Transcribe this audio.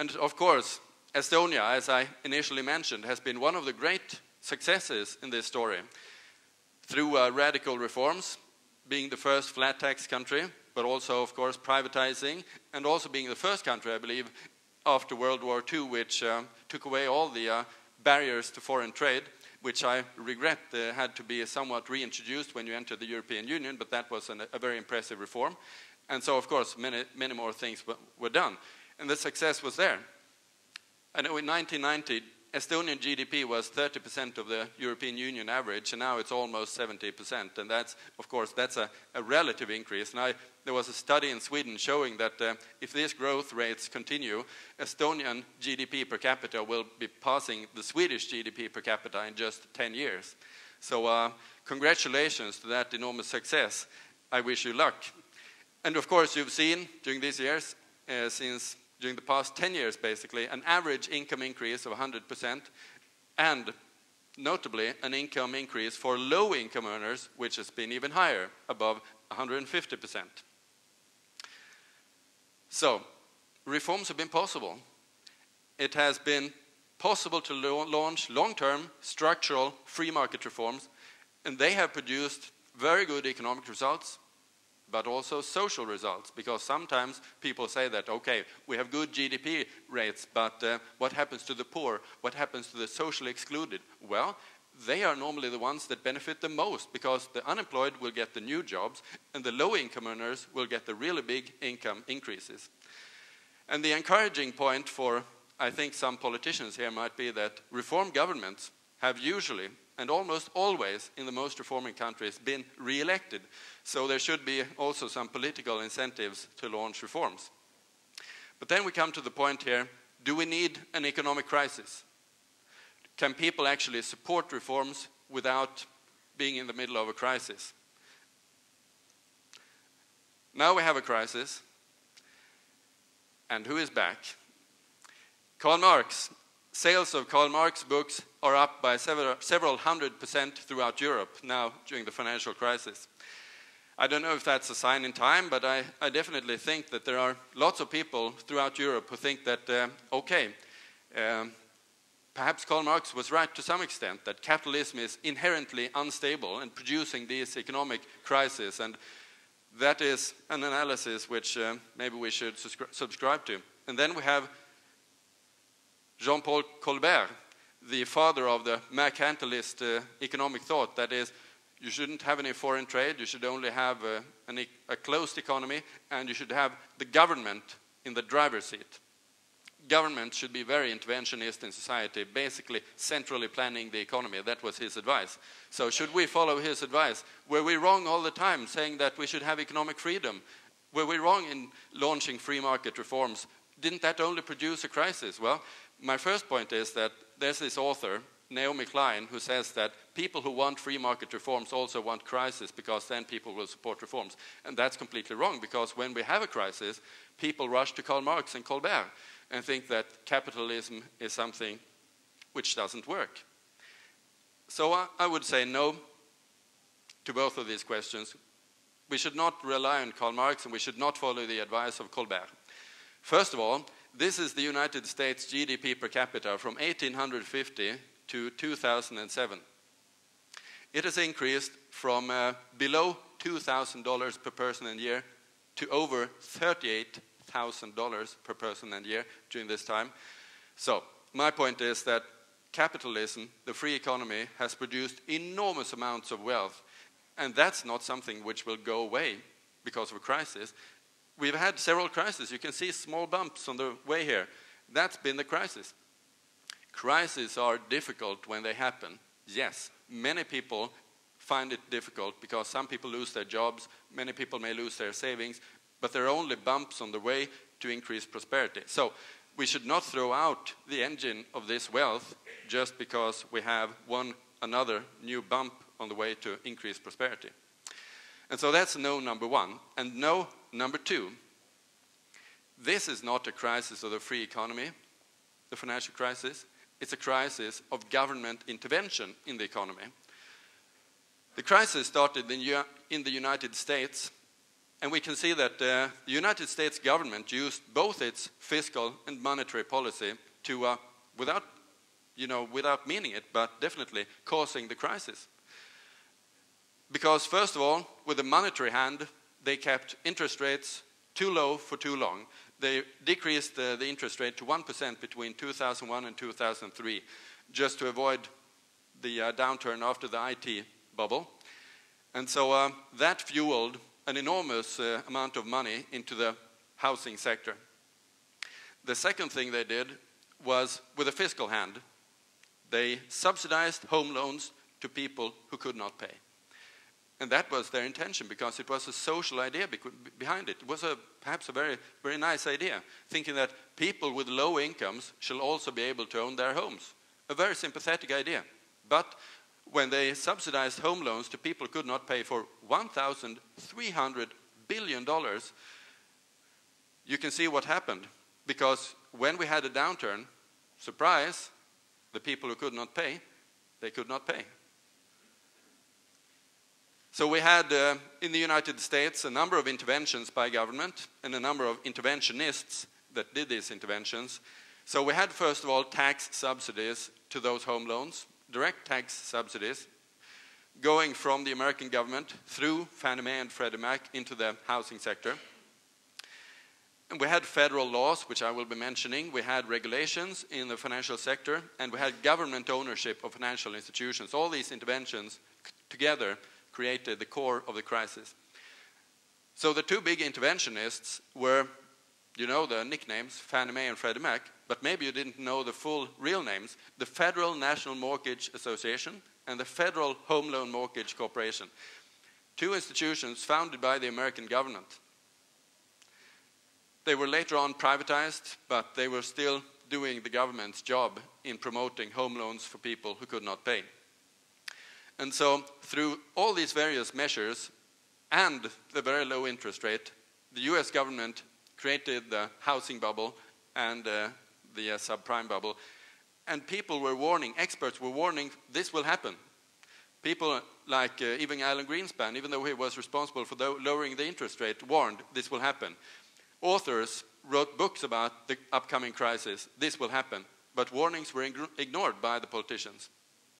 And of course, Estonia, as I initially mentioned, has been one of the great successes in this story through radical reforms, being the first flat tax country, but also, of course, privatizing, and also being the first country, I believe, after World War II, which took away all the barriers to foreign trade, which I regret had to be somewhat reintroduced when you entered the European Union, but that was a very impressive reform. And so, of course, many more things were done. And the success was there. I know in 1990, Estonian GDP was 30% of the European Union average, and now it's almost 70%. And that's, of course, that's a relative increase. And there was a study in Sweden showing that if these growth rates continue, Estonian GDP per capita will be passing the Swedish GDP per capita in just 10 years. So congratulations to that enormous success. I wish you luck. And of course, you've seen during these years, during the past 10 years, basically, an average income increase of 100%, and notably an income increase for low-income earners, which has been even higher, above 150%. So, reforms have been possible. It has been possible to launch long-term, structural, free market reforms, and they have produced very good economic results, but also social results, because sometimes people say that, okay, we have good GDP rates, but what happens to the poor? What happens to the socially excluded? Well, they are normally the ones that benefit the most, because the unemployed will get the new jobs, and the low-income earners will get the really big income increases. And the encouraging point for, I think, some politicians here might be that reform governments have usually, and almost always in the most reforming countries, been re-elected. So there should be also some political incentives to launch reforms. But then we come to the point here, do we need an economic crisis? Can people actually support reforms without being in the middle of a crisis? Now we have a crisis, and who is back? Karl Marx. Sales of Karl Marx books are up by several 100% throughout Europe now during the financial crisis. I don't know if that's a sign in time, but I definitely think that there are lots of people throughout Europe who think that, perhaps Karl Marx was right to some extent, that capitalism is inherently unstable and producing these economic crises, and that is an analysis which maybe we should subscribe to. And then we have Jean-Paul Colbert, the father of the mercantilist economic thought, that is, you shouldn't have any foreign trade, you should only have a closed economy, and you should have the government in the driver's seat. Government should be very interventionist in society, basically centrally planning the economy. That was his advice. So should we follow his advice? Were we wrong all the time saying that we should have economic freedom? Were we wrong in launching free market reforms? Didn't that only produce a crisis? Well, my first point is that there's this author, Naomi Klein, who says that people who want free market reforms also want crisis, because then people will support reforms. And that's completely wrong, because when we have a crisis, people rush to Karl Marx and Colbert and think that capitalism is something which doesn't work. So I would say no to both of these questions. We should not rely on Karl Marx, and we should not follow the advice of Colbert. First of all, this is the United States GDP per capita from 1850 to 2007. It has increased from below $2,000 per person and year to over $38,000 per person and year during this time. So, my point is that capitalism, the free economy, has produced enormous amounts of wealth, and that's not something which will go away because of a crisis. We've had several crises. You can see small bumps on the way here. That's been the crisis. Crises are difficult when they happen. Yes, many people find it difficult because some people lose their jobs, many people may lose their savings, but there are only bumps on the way to increase prosperity. So we should not throw out the engine of this wealth just because we have another new bump on the way to increase prosperity. And so that's no number one. And no number two, this is not a crisis of the free economy, the financial crisis. It's a crisis of government intervention in the economy. The crisis started in the United States And we can see that the United States government used both its fiscal and monetary policy to, without meaning it, but definitely causing the crisis. Because first of all, with the monetary hand, they kept interest rates too low for too long. They decreased the interest rate to 1% between 2001 and 2003, just to avoid the downturn after the IT bubble. And so that fueled an enormous amount of money into the housing sector. The second thing they did was with a fiscal hand. They subsidized home loans to people who could not pay. And that was their intention, because it was a social idea behind it. It was perhaps a very, very nice idea, thinking that people with low incomes shall also be able to own their homes. A very sympathetic idea. But when they subsidized home loans to people who could not pay for $1,300 billion, you can see what happened. Because when we had a downturn, surprise, the people who could not pay, they could not pay. So we had, in the United States, a number of interventions by government and a number of interventionists that did these interventions. So we had, first of all, tax subsidies to those home loans, direct tax subsidies, going from the American government through Fannie Mae and Freddie Mac into the housing sector. And we had federal laws, which I will be mentioning. We had regulations in the financial sector, and we had government ownership of financial institutions. All these interventions together created the core of the crisis. So the two big interventionists were, you know the nicknames, Fannie Mae and Freddie Mac, but maybe you didn't know the full real names, the Federal National Mortgage Association and the Federal Home Loan Mortgage Corporation. Two institutions founded by the American government. They were later on privatized, but they were still doing the government's job in promoting home loans for people who could not pay. And so, through all these various measures and the very low interest rate, the US government created the housing bubble and the subprime bubble. And people were warning, experts were warning, this will happen. People like even Alan Greenspan, even though he was responsible for lowering the interest rate, warned this will happen. Authors wrote books about the upcoming crisis, this will happen. But warnings were ignored by the politicians.